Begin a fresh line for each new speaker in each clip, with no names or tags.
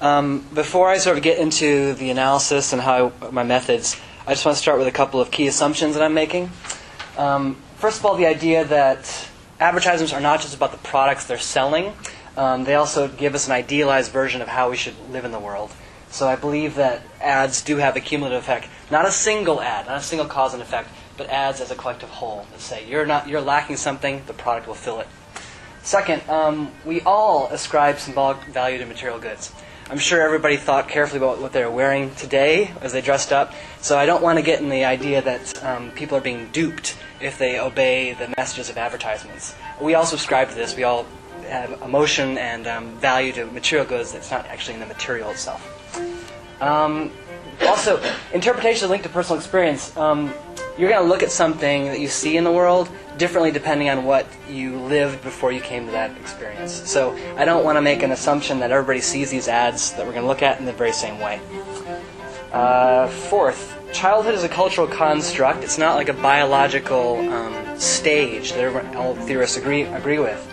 Before I sort of get into the analysis and my methods, I just want to start with a couple of key assumptions that I'm making. First of all, the idea that advertisements are not just about the products they're selling. They also give us an idealized version of how we should live in the world. So I believe that ads do have a cumulative effect. Not a single ad, not a single cause and effect, but ads as a collective whole that say you're lacking something, the product will fill it. Second, we all ascribe symbolic value to material goods. I'm sure everybody thought carefully about what they're wearing today as they dressed up. So I don't want to get in the idea that people are being duped if they obey the messages of advertisements. We all subscribe to this. We all have emotion and value to material goods that's not actually in the material itself. Also, interpretation is linked to personal experience. You're going to look at something that you see in the world differently depending on what you lived before you came to that experience. So I don't want to make an assumption that everybody sees these ads that we're going to look at in the very same way. Fourth, childhood is a cultural construct. It's not like a biological stage that all theorists agree with.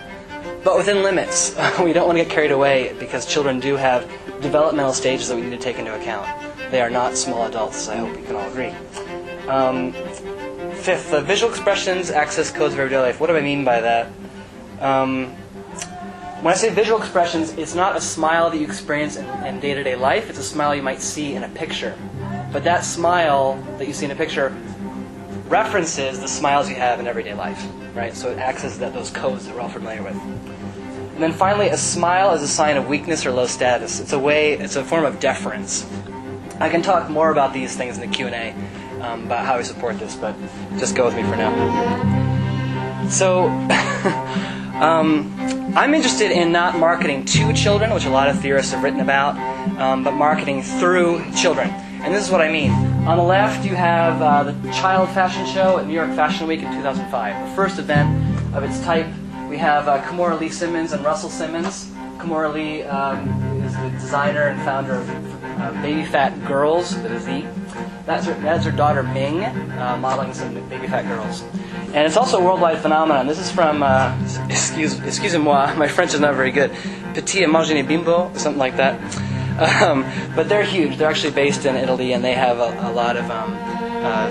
But within limits. We don't want to get carried away because children do have developmental stages that we need to take into account. They are not small adults, I hope we can all agree. Fifth, visual expressions access codes of everyday life. What do I mean by that? When I say visual expressions, it's not a smile that you experience in day-to-day life. It's a smile you might see in a picture. But that smile that you see in a picture references the smiles you have in everyday life, right? So it accesses those codes that we're all familiar with. And then finally, a smile is a sign of weakness or low status. It's a form of deference. I can talk more about these things in the Q&A about how we support this, but just go with me for now. So, I'm interested in not marketing to children, which a lot of theorists have written about, but marketing through children. And this is what I mean. On the left, you have the Child Fashion Show at New York Fashion Week in 2005, the first event of its type. We have Kimora Lee Simmons and Russell Simmons. Kimora Lee is the designer and founder of Baby Phat Girls, with a Z. That's her daughter Ming, modeling some Baby Phat Girls. And it's also a worldwide phenomenon. This is from, excusez-moi, my French is not very good, Petit Imagine Bimbo, something like that. But they're huge. They're actually based in Italy, and they have a lot of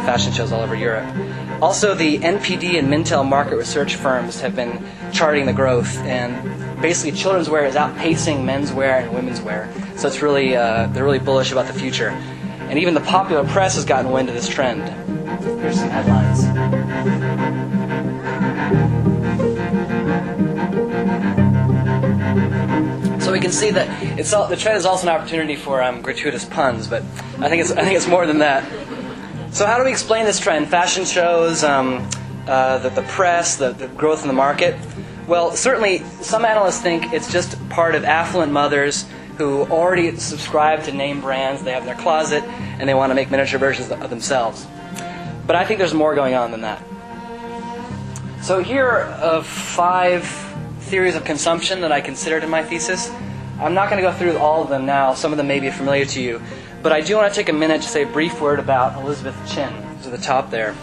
fashion shows all over Europe. Also, the NPD and Mintel market research firms have been charting the growth, and basically children's wear is outpacing men's wear and women's wear. So it's really, they're really bullish about the future. And even the popular press has gotten wind of this trend. Here's some headlines. So we can see that the trend is also an opportunity for gratuitous puns, but I think it's more than that. So how do we explain this trend? Fashion shows, the press, the growth in the market. Well, certainly some analysts think it's just part of affluent mothers who already subscribe to name brands they have in their closet, and they want to make miniature versions of themselves. But I think there's more going on than that. So here are 5 theories of consumption that I considered in my thesis. I'm not going to go through all of them now. Some of them may be familiar to you. But I do want to take a minute to say a brief word about Elizabeth Chin, who's at the top there.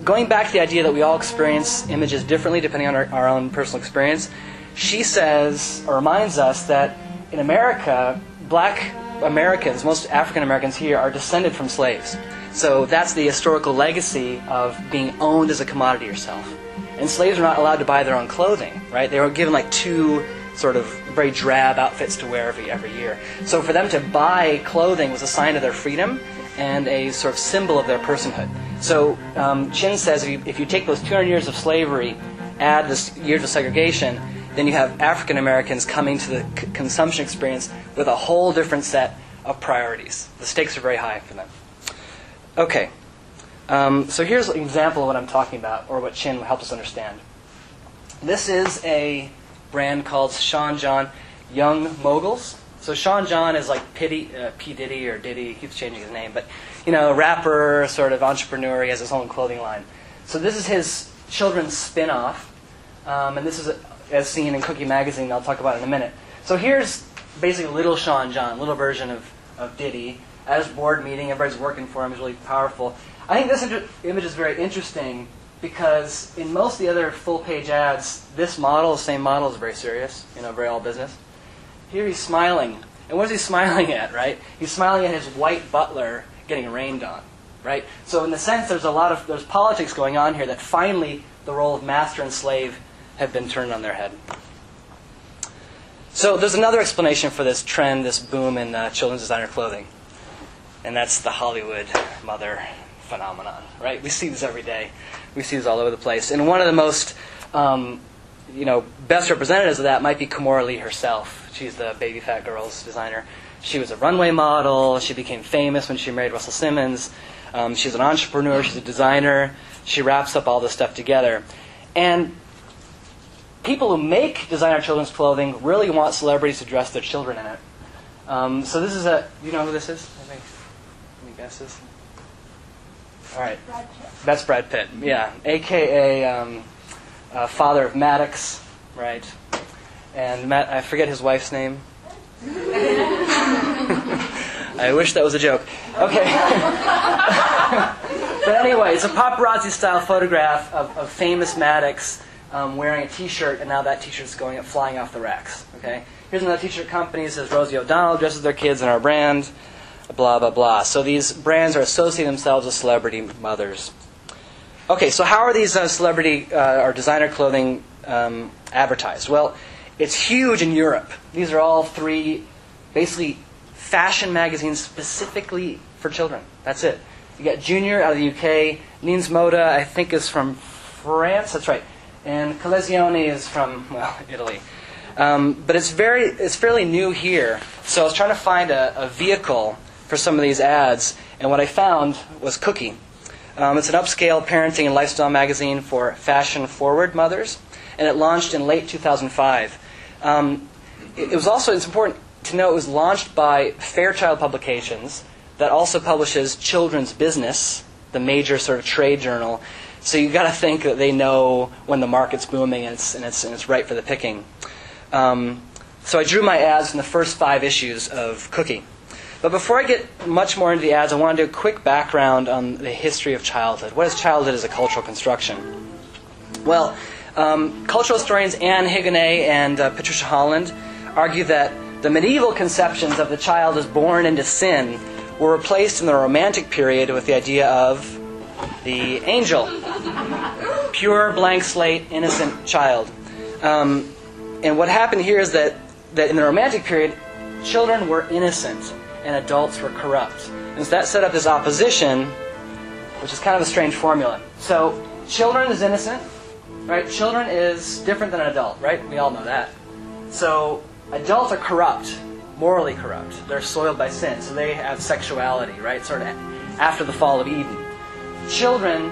Going back to the idea that we all experience images differently depending on our own personal experience, she says, or reminds us, that in America, black Americans, most African Americans here, are descended from slaves. So that's the historical legacy of being owned as a commodity yourself. And slaves were not allowed to buy their own clothing, right? They were given like 2 sort of very drab outfits to wear every year. So for them to buy clothing was a sign of their freedom and a sort of symbol of their personhood. So Chin says if you take those 200 years of slavery, add this years of segregation, then you have African Americans coming to the consumption experience with a whole different set of priorities. The stakes are very high for them. Okay, so here's an example of what I'm talking about, or what Chin helped us understand. This is a brand called Sean John Young Moguls. So Sean John is like P. Diddy or Diddy, he keeps changing his name, but rapper, sort of entrepreneur, he has his own clothing line. So this is his children's spin-off, and this is as seen in Cookie Magazine, I'll talk about it in a minute. So here's basically little Sean John, little version of Diddy, at his board meeting, everybody's working for him, he's really powerful. I think this image is very interesting because in most of the other full-page ads, this model, the same model, is very serious, very all business. Here he's smiling, And what is he smiling at, right? He's smiling at his white butler getting rained on, right? So in the sense, there's politics going on here that finally the role of master and slave have been turned on their head. So there's another explanation for this trend, this boom in children's designer clothing. And that's the Hollywood mother phenomenon, right? We see this every day. We see this all over the place. And one of the most, best representatives of that might be Kimora Lee herself. She's the Baby Phat Girls designer. She was a runway model. She became famous when she married Russell Simmons. She's an entrepreneur. She's a designer. She wraps up all this stuff together. And people who make designer children's clothing really want celebrities to dress their children in it. So this is you know who this is? Any guesses? All right.
Brad Pitt.
That's Brad Pitt, yeah. A.K.A. Father of Maddox, right? And I forget his wife's name. I wish that was a joke. Okay. But anyway, it's a paparazzi-style photograph of famous Maddox wearing a T-shirt, and now that T-shirt's flying off the racks. Okay. Here's another T-shirt company. It says Rosie O'Donnell dresses their kids in our brand. Blah blah blah. So these brands are associating themselves with celebrity mothers. Okay, so how are these celebrity or designer clothing advertised? Well, it's huge in Europe. These are all three, basically, fashion magazines specifically for children. That's it. You got Junior out of the UK, Nins Moda, I think, is from France. That's right. And Collezione is from, Italy. But it's fairly new here. So I was trying to find a vehicle for some of these ads, and what I found was Cookie. It's an upscale parenting and lifestyle magazine for fashion-forward mothers, and it launched in late 2005. It's important to know it was launched by Fairchild Publications, that also publishes Children's Business, the major sort of trade journal. So you've got to think that they know when the market's booming and it's right for the picking. So I drew my ads from the first 5 issues of Cookie. But before I get much more into the ads, I want to do a quick background on the history of childhood. What is childhood as a cultural construction? Well, cultural historians Anne Higonnet and Patricia Holland argue that the medieval conceptions of the child as born into sin were replaced in the Romantic period with the idea of the angel. Pure, blank slate, innocent child. And what happened here is that in the Romantic period, children were innocent and adults were corrupt. And so that set up this opposition, which is kind of a strange formula. So children is innocent, right? Children is different than an adult, right? We all know that. So adults are corrupt, morally corrupt. They're soiled by sin, so they have sexuality, right? Sort of after the fall of Eden. Children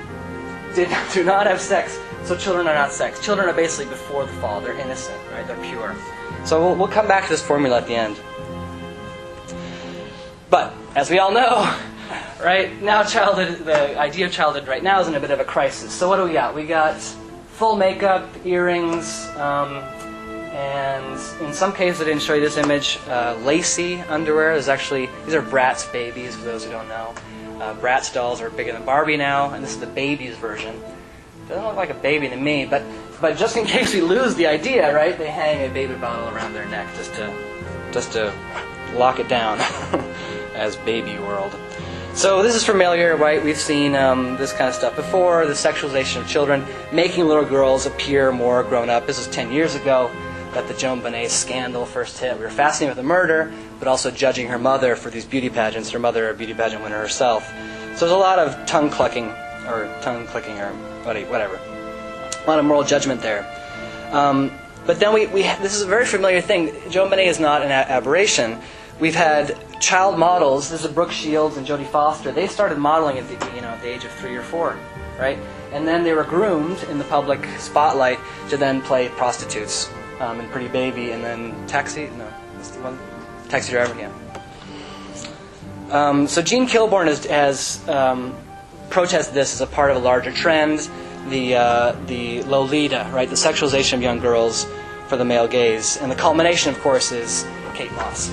do not have sex, so children are not sex. Children are basically before the fall. They're innocent, right? They're pure. So we'll come back to this formula at the end. But, as we all know, right, now the idea of childhood right now is in a bit of a crisis. So what do we got? We got full makeup, earrings, and in some cases, I didn't show you this image, lacy underwear. These are Bratz babies, for those who don't know. Bratz dolls are bigger than Barbie now, and this is the baby's version. Doesn't look like a baby to me, but just in case we lose the idea, right, they hang a baby bottle around their neck just to lock it down as Baby World. So this is familiar, right? We've seen this kind of stuff before, the sexualization of children, making little girls appear more grown up. This was 10 years ago that the Joan Bonnet scandal first hit. We were fascinated with the murder, but also judging her mother for these beauty pageants. Her mother, a beauty pageant winner herself. So there's a lot of tongue clicking, or whatever. A lot of moral judgment there. But then this is a very familiar thing. Joan Bonnet is not an aberration. We've had child models. This is Brooke Shields and Jodie Foster. They started modeling at the age of 3 or 4, right? And then they were groomed in the public spotlight to then play prostitutes in Pretty Baby, and then Taxi Driver, yeah. So Jean Kilbourne has protested this as a part of a larger trend, the Lolita, right? The sexualization of young girls for the male gaze, and the culmination, of course, is Kate Moss.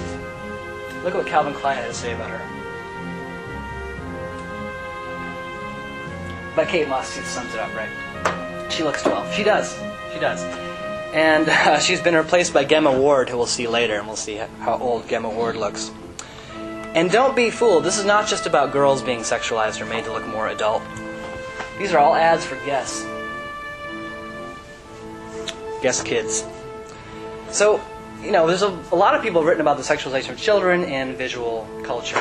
Look at what Calvin Klein had to say about her. But Kate Moss sums it up, right? She looks 12. She does. And she's been replaced by Gemma Ward, who we'll see later, and we'll see how old Gemma Ward looks. And don't be fooled, this is not just about girls being sexualized or made to look more adult. These are all ads for Guess. Guess Kids. So, there's a lot of people written about the sexualization of children and visual culture.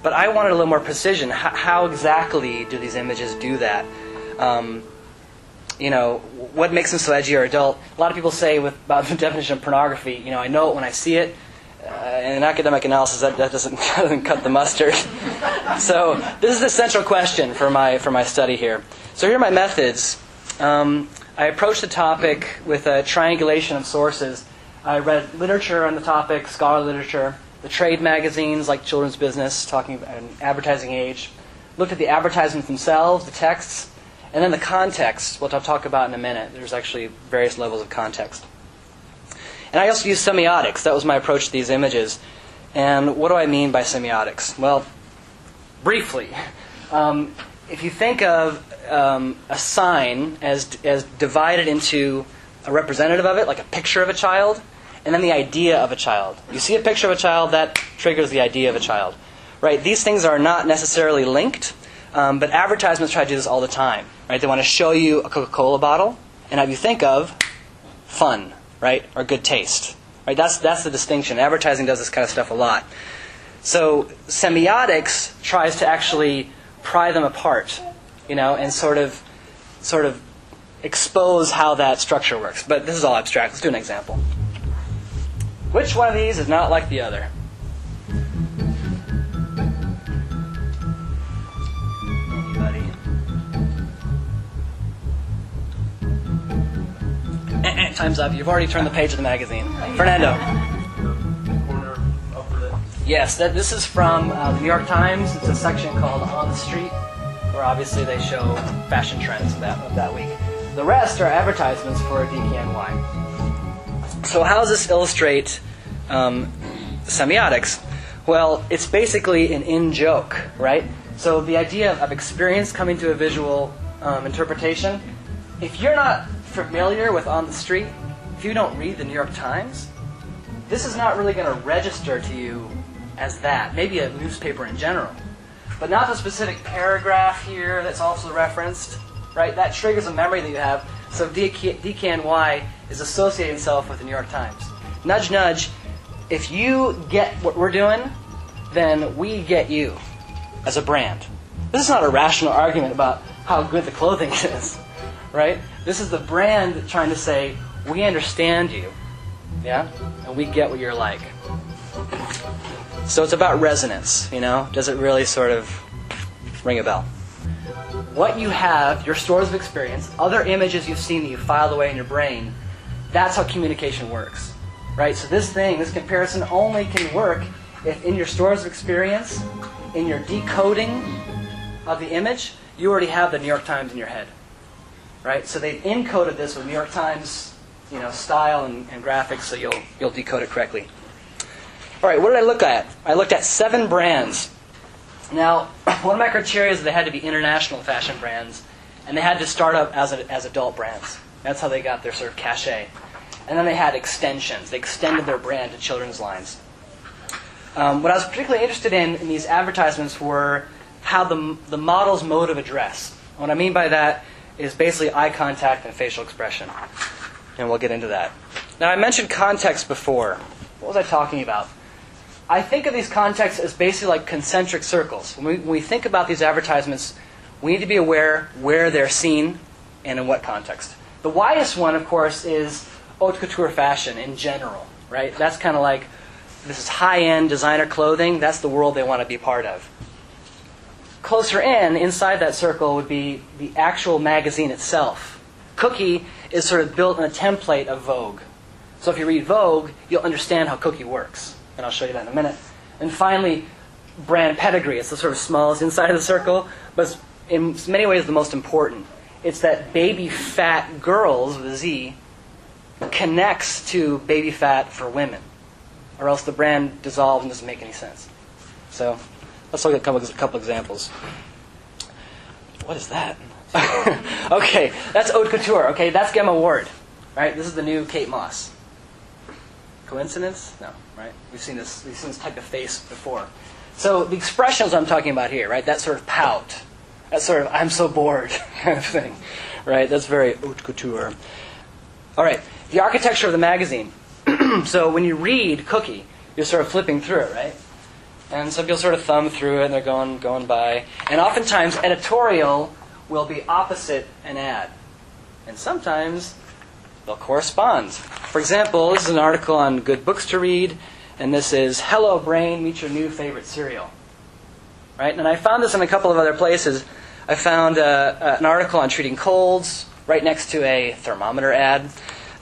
But I wanted a little more precision. How exactly do these images do that? What makes them so edgy or adult? A lot of people say about the definition of pornography, I know it when I see it. In academic analysis, that doesn't cut the mustard. So this is the central question for my study here. So here are my methods. I approached the topic with a triangulation of sources. I read literature on the topic, scholarly literature, the trade magazines like Children's Business, talking about an advertising age, looked at the advertisements themselves, the texts, and then the context, which I'll talk about in a minute. There's actually various levels of context. And I also used semiotics. That was my approach to these images. And what do I mean by semiotics? Well, briefly, if you think of a sign as divided into a representative of it, like a picture of a child, and then the idea of a child. You see a picture of a child, that triggers the idea of a child. Right? These things are not necessarily linked, but advertisements try to do this all the time. Right? They want to show you a Coca-Cola bottle and have you think of fun, right, or good taste. Right? That's the distinction. Advertising does this kind of stuff a lot. So semiotics tries to actually pry them apart, and sort of expose how that structure works. But this is all abstract. Let's do an example. Which one of these is not like the other? Anybody? Time's up. You've already turned the page of the magazine. Fernando.
Corner upper left.
Yes, this is from the New York Times. It's a section called On the Street, where obviously they show fashion trends of that week. The rest are advertisements for DKNY. So how does this illustrate semiotics? Well, it's basically an in-joke, right? So the idea of experience coming to a visual interpretation, if you're not familiar with On the Street, if you don't read the New York Times, this is not really going to register to you as that. Maybe a newspaper in general. But not the specific paragraph here that's also referenced, right? That triggers a memory that you have. So DKNY is associating itself with the New York Times. Nudge, nudge. If you get what we're doing, then we get you as a brand. This is not a rational argument about how good the clothing is, right? This is the brand trying to say, we understand you, yeah? And we get what you're like. So it's about resonance, Does it really sort of ring a bell? What you have, your stores of experience, other images you've seen that you filed away in your brain, that's how communication works, right? So this comparison only can work if in your stores of experience, in your decoding of the image, you already have the New York Times in your head, right? So they've encoded this with New York Times, style and graphics, so you'll decode it correctly. All right, what did I look at? I looked at 7 brands. Now, one of my criteria is they had to be international fashion brands, and they had to start up as adult brands. That's how they got their sort of cachet. And then they had extensions. They extended their brand to children's lines. What I was particularly interested in these advertisements were how the model's mode of address. What I mean by that is basically eye contact and facial expression. And we'll get into that. Now, I mentioned context before. What was I talking about? I think of these contexts as basically like concentric circles. When we think about these advertisements, we need to be aware where they're seen and in what context. The widest one, of course, is haute couture fashion in general, right? That's kind of like, this is high-end designer clothing. That's the world they want to be part of. Closer in, inside that circle, would be the actual magazine itself. Cookie is sort of built in a template of Vogue. So if you read Vogue, you'll understand how Cookie works. And I'll show you that in a minute. And finally, brand pedigree. It's the sort of smallest inside of the circle, but it's in many ways the most important. It's that baby fat girls, with a Z, connects to baby fat for women. Or else the brand dissolves and doesn't make any sense. So let's look at a couple examples. What is that? Okay, that's haute couture. Okay, that's Gemma Ward. right? This is the new Kate Moss. Coincidence? No, right? We've seen this type of face before. So the expressions I'm talking about here, right? That sort of pout, that sort of I'm so bored kind of thing, right? That's very haute couture. All right, the architecture of the magazine. So when you read Cookie, you're sort of flipping through it, right? And some people sort of thumb through it and they're going by. And oftentimes editorial will be opposite an ad. And sometimes they'll correspond. For example, this is an article on good books to read, and this is Hello Brain, meet your new favorite cereal. Right? And I found this in a couple of other places. I found an article on treating colds right next to a thermometer ad.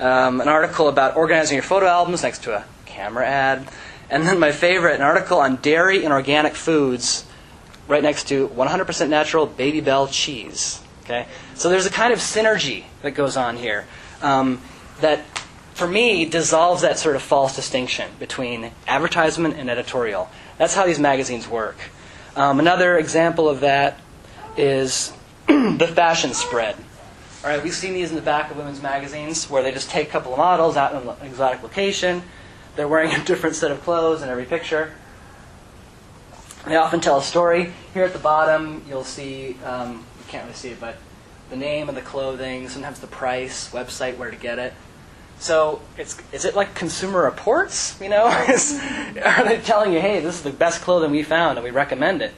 An article about organizing your photo albums next to a camera ad. And then my favorite, an article on dairy and organic foods right next to 100% natural Baby Bell cheese. Okay? So there's a kind of synergy that goes on here that, for me, dissolves that sort of false distinction between advertisement and editorial. That's how these magazines work. Another example of that is the fashion spread. All right, we've seen these in the back of women's magazines where they just take a couple of models out in an exotic location. They're wearing a different set of clothes in every picture. They often tell a story. Here at the bottom, you'll see, you can't really see it, but the name of the clothing, sometimes the price, website, where to get it. So is it like Consumer Reports? You know, are they telling you, hey, this is the best clothing we found and we recommend it?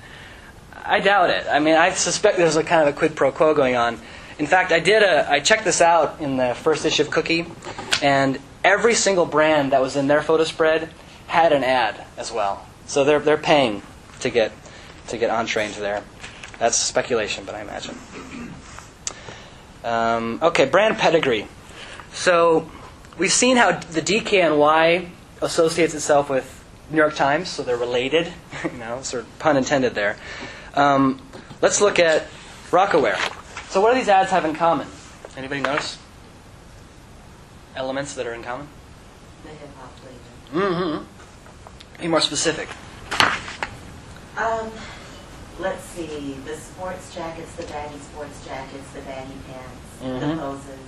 I doubt it. I mean, I suspect there's a kind of a quid pro quo going on. In fact, I checked this out in the first issue of Cookie, and every single brand that was in their photo spread had an ad as well. So they're paying to get entree into there. That's speculation, but I imagine. Okay, brand pedigree. So we've seen how the DKNY associates itself with New York Times, so they're related. Sort of pun intended there. Let's look at Rocawear. So what do these ads have in common? Anybody notice elements that are in common?
The hip-hop flavor.
Mm-hmm. Be more specific.
Let's see. The sports jackets, the baggy sports jackets, the baggy pants,
Mm-hmm.
the poses.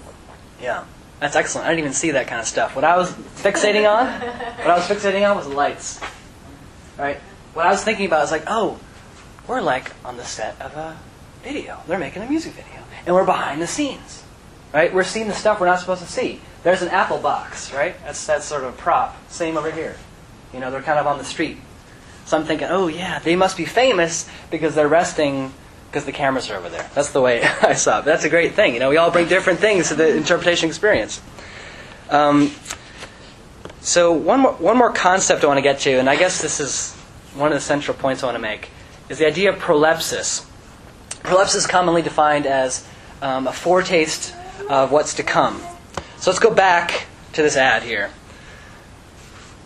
Yeah, that's excellent. I didn't even see that kind of stuff. What I was fixating on was the lights. Right? What I was thinking about was like, oh, we're like on the set of a video. They're making a music video, and we're behind the scenes. Right? We're seeing the stuff we're not supposed to see. There's an Apple box, right? That's sort of a prop. Same over here. They're kind of on the street. So I'm thinking, oh yeah, they must be famous because they're resting because the cameras are over there. That's the way I saw it. But that's a great thing. We all bring different things to the interpretation experience. So one more concept I want to get to, and I guess this is one of the central points I want to make, is the idea of prolepsis. Prolepsis is commonly defined as a foretaste of what's to come. So let's go back to this ad here.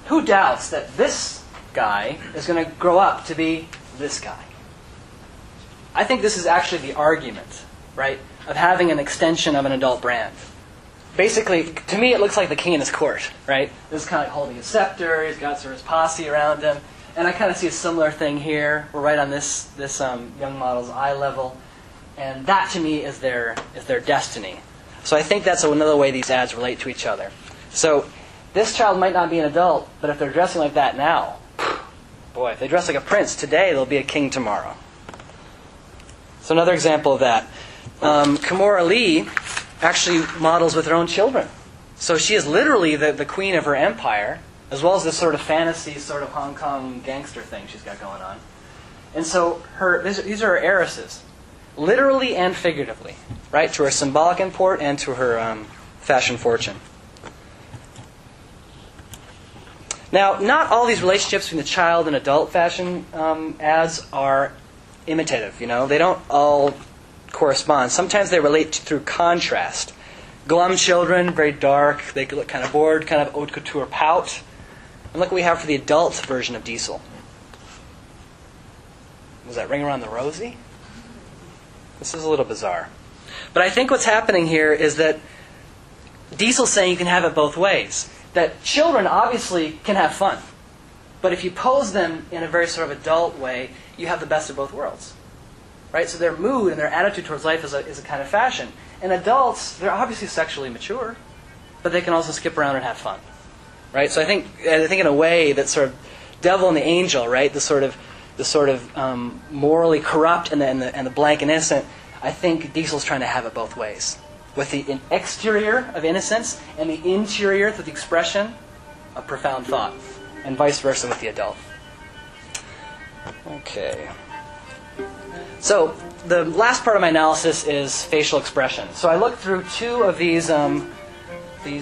Who doubts that this guy is going to grow up to be this guy? I think this is actually the argument, right, of having an extension of an adult brand. Basically, to me, it looks like the king in his court, right? This is kind of like holding a scepter. He's got sort of his posse around him. And I kind of see a similar thing here. We're right on this young model's eye level. And that, to me, is their destiny. So I think that's another way these ads relate to each other. So this child might not be an adult, but if they're dressing like that now, boy, if they dress like a prince today, they'll be a king tomorrow. So another example of that. Kimora Lee actually models with her own children. So she is literally the queen of her empire, as well as this sort of fantasy, sort of Hong Kong gangster thing she's got going on. And so these are her heiresses, literally and figuratively, right? To her symbolic import and to her fashion fortune. Now, not all these relationships between the child and adult fashion ads are imitative. They don't all correspond. Sometimes they relate through contrast. Glum children, very dark. They look kind of bored, kind of haute couture pout. And look what we have for the adult version of Diesel. Was that Ring Around the Rosie? This is a little bizarre. But I think what's happening here is that Diesel's saying you can have it both ways. That children obviously can have fun. But if you pose them in a very sort of adult way, you have the best of both worlds. Right? So their mood and their attitude towards life is a kind of fashion. And adults, they're obviously sexually mature. but they can also skip around and have fun, right? So I think in a way that sort of devil and the angel, right? The sort of morally corrupt and the blank and innocent. I think Diesel's trying to have it both ways, with the exterior of innocence and the interior through the expression of profound thought, and vice versa with the adult. Okay. So the last part of my analysis is facial expression. So I looked through two of these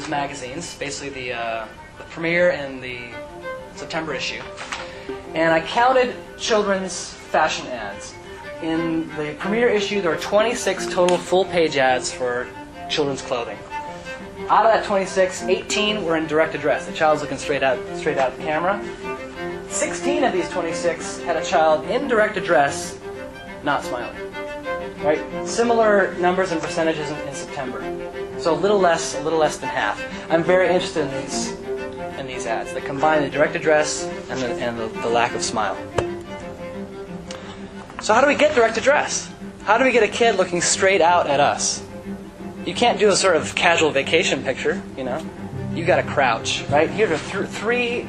magazines, basically the premiere and the September issue, and I counted children's fashion ads. In the premiere issue, there were 26 total full-page ads for children's clothing. Out of that 26, 18 were in direct address. The child's looking straight out at the camera. 16 of these 26 had a child in direct address, not smiling. Right? Similar numbers and percentages in September. So a little less than half. I'm very interested in these ads that combine the direct address and the lack of smile. So how do we get direct address? How do we get a kid looking straight out at us? You can't do a sort of casual vacation picture, you know. You got to crouch, right? Here are three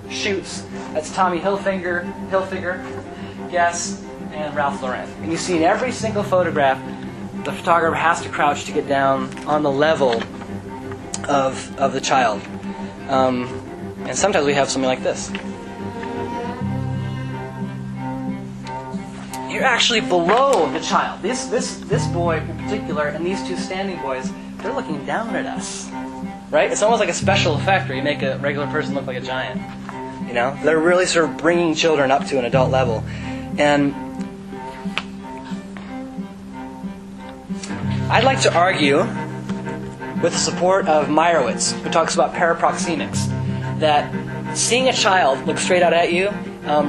shoots. That's Tommy Hilfiger, Guess, and Ralph Lauren. And you see in every single photograph, the photographer has to crouch to get down on the level of the child. And sometimes we have something like this. You're actually below the child. This boy in particular, and these two standing boys, they're looking down at us, right? It's almost like a special effect where you make a regular person look like a giant. You know, they're really sort of bringing children up to an adult level, and I'd like to argue, with the support of Meyerowitz, who talks about paraproxemics, that seeing a child look straight out at you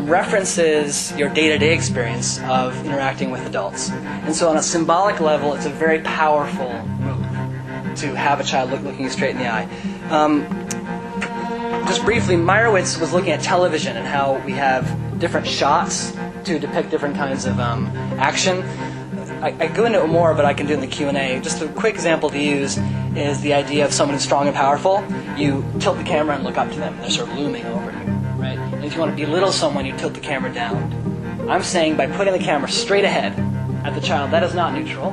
references your day-to-day experience of interacting with adults. And so on a symbolic level, it's a very powerful move to have a child looking you straight in the eye. Just briefly, Meyerowitz was looking at television and how we have different shots to depict different kinds of action. I go into it more, but I can do it in the Q&A. Just a quick example to use is the idea of someone who's strong and powerful. You tilt the camera and look up to them. They're sort of looming over you, right? And if you want to belittle someone, you tilt the camera down. I'm saying by putting the camera straight ahead at the child, that is not neutral,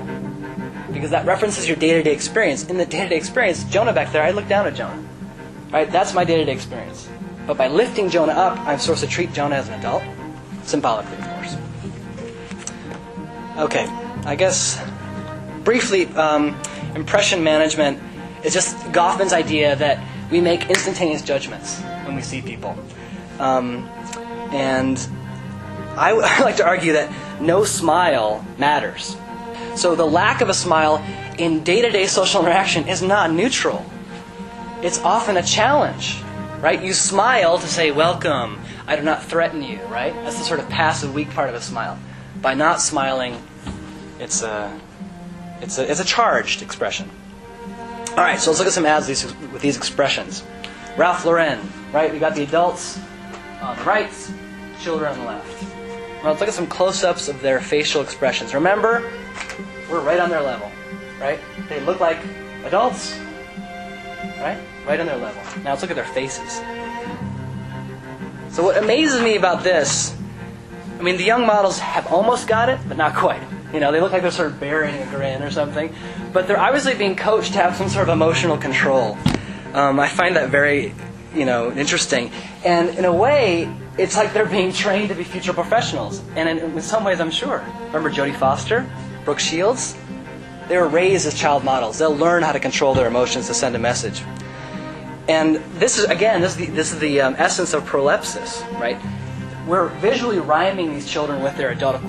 because that references your day-to-day experience. In the day-to-day experience, Jonah back there, I look down at Jonah, right? That's my day-to-day experience. But by lifting Jonah up, I'm supposed to treat Jonah as an adult, symbolically, of course. Okay, I guess briefly, impression management is just Goffman's idea that we make instantaneous judgments when we see people. And I like to argue that no smile matters. So the lack of a smile in day-to-day social interaction is not neutral. It's often a challenge, right? You smile to say, welcome, I do not threaten you, right? That's the sort of passive, weak part of a smile. By not smiling, it's a charged expression. All right, so let's look at some ads with these expressions. Ralph Lauren, right? We got the adults on the right, children on the left. Well, let's look at some close-ups of their facial expressions. Remember, we're right on their level, right? They look like adults, right? Right on their level. Now let's look at their faces. So what amazes me about this, I mean, the young models have almost got it, but not quite. You know, they look like they're sort of bearing a grin or something. But they're obviously being coached to have some sort of emotional control. I find that very, interesting. And in a way, it's like they're being trained to be future professionals. And in some ways, I'm sure. Remember Jodie Foster, Brooke Shields? They were raised as child models. They'll learn how to control their emotions to send a message. And this is the essence of prolepsis, right? We're visually rhyming these children with their adult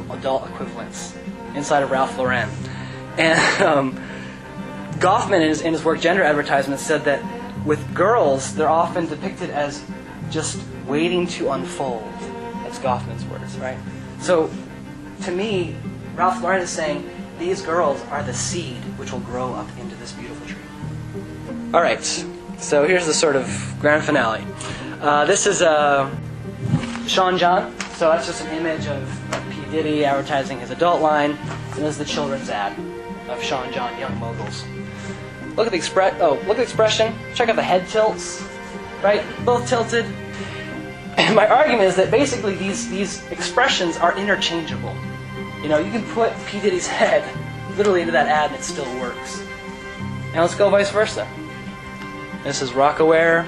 equivalents inside of Ralph Lauren. And Goffman, in his work Gender Advertisement, said that with girls, they're often depicted as just waiting to unfold. That's Goffman's words, right? So, to me, Ralph Lauren is saying, these girls are the seed which will grow up into this beautiful tree. All right, so here's the sort of grand finale. This is Sean John. So that's just an image of P. Diddy advertising his adult line. And this is the children's ad of Sean John, Young Moguls. Look at the expression. Check out the head tilts, right? Both tilted. And my argument is that basically these expressions are interchangeable. You know, you can put P. Diddy's head literally into that ad and it still works. Now let's go vice versa. This is Rocawear.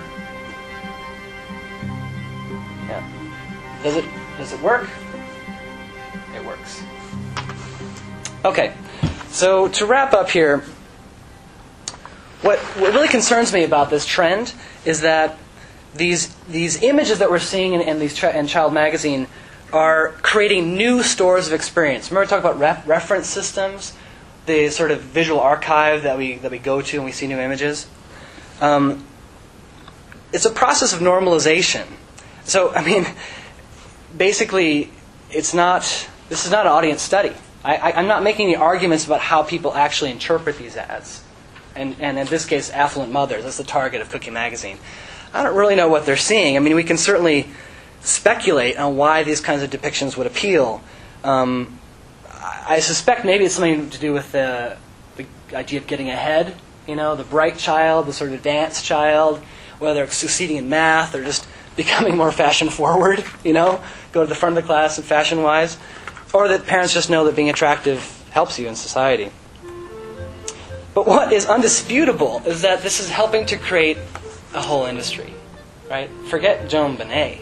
Yeah. Does it work? It works. Okay. So to wrap up here, what really concerns me about this trend is that these images that we're seeing in Child Magazine are creating new stores of experience. Remember, I talked about reference systems, the sort of visual archive that we go to when we see new images. It's a process of normalization. So, I mean, basically, this is not an audience study. I'm not making any arguments about how people actually interpret these ads. And in this case, affluent mothers. That's the target of Cookie Magazine. I don't really know what they're seeing. I mean, we can certainly speculate on why these kinds of depictions would appeal. I suspect maybe it's something to do with the idea of getting ahead. You know, the bright child, the sort of advanced child, whether they're succeeding in math or just becoming more fashion forward, you know, go to the front of the class and fashion-wise. Or that parents just know that being attractive helps you in society. But what is undisputable is that this is helping to create a whole industry, right? Forget Joan Benet,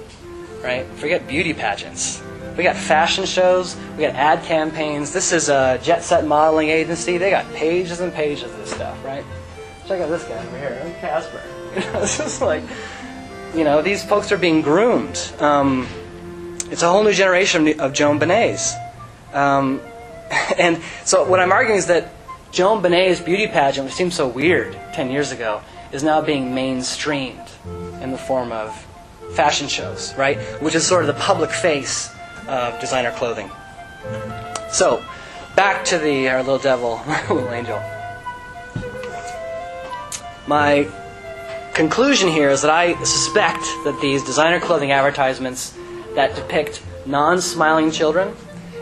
right? Forget beauty pageants. We got fashion shows. We got ad campaigns. This is a jet set modeling agency. They got pages and pages of this stuff, right? Check out this guy over here, Casper. It's just like, you know, these folks are being groomed. It's a whole new generation of Joan Benets. And so what I'm arguing is that Joan Benet's beauty pageant, which seemed so weird 10 years ago, is now being mainstreamed in the form of fashion shows, right? Which is sort of the public face of designer clothing. So, back to our little devil, little angel. My conclusion here is that I suspect that these designer clothing advertisements that depict non-smiling children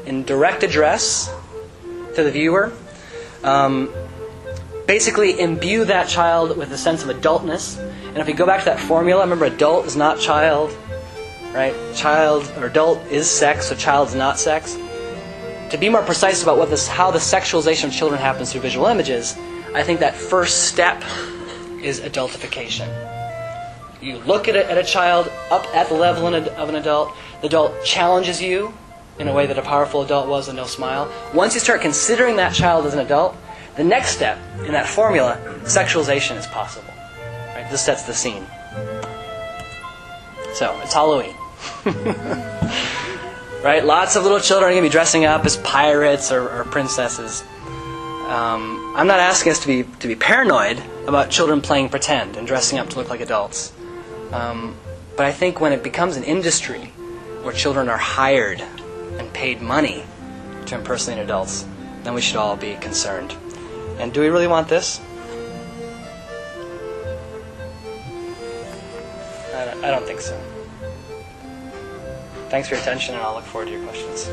in direct address to the viewer basically imbue that child with a sense of adultness. And if we go back to that formula, remember adult is not child, right? Child or adult is sex, so child is not sex. To be more precise about how the sexualization of children happens through visual images, I think that first step is adultification. You look at a child up at the level of an adult. The adult challenges you in a way that a powerful adult was with no smile. Once you start considering that child as an adult, the next step in that formula, sexualization is possible. Right? This sets the scene. So, it's Halloween. Right? Lots of little children are going to be dressing up as pirates or princesses. I'm not asking us to be paranoid about children playing pretend and dressing up to look like adults. But I think when it becomes an industry where children are hired and paid money to impersonate adults, then we should all be concerned. And do we really want this? I don't think so. Thanks for your attention, and I'll look forward to your questions.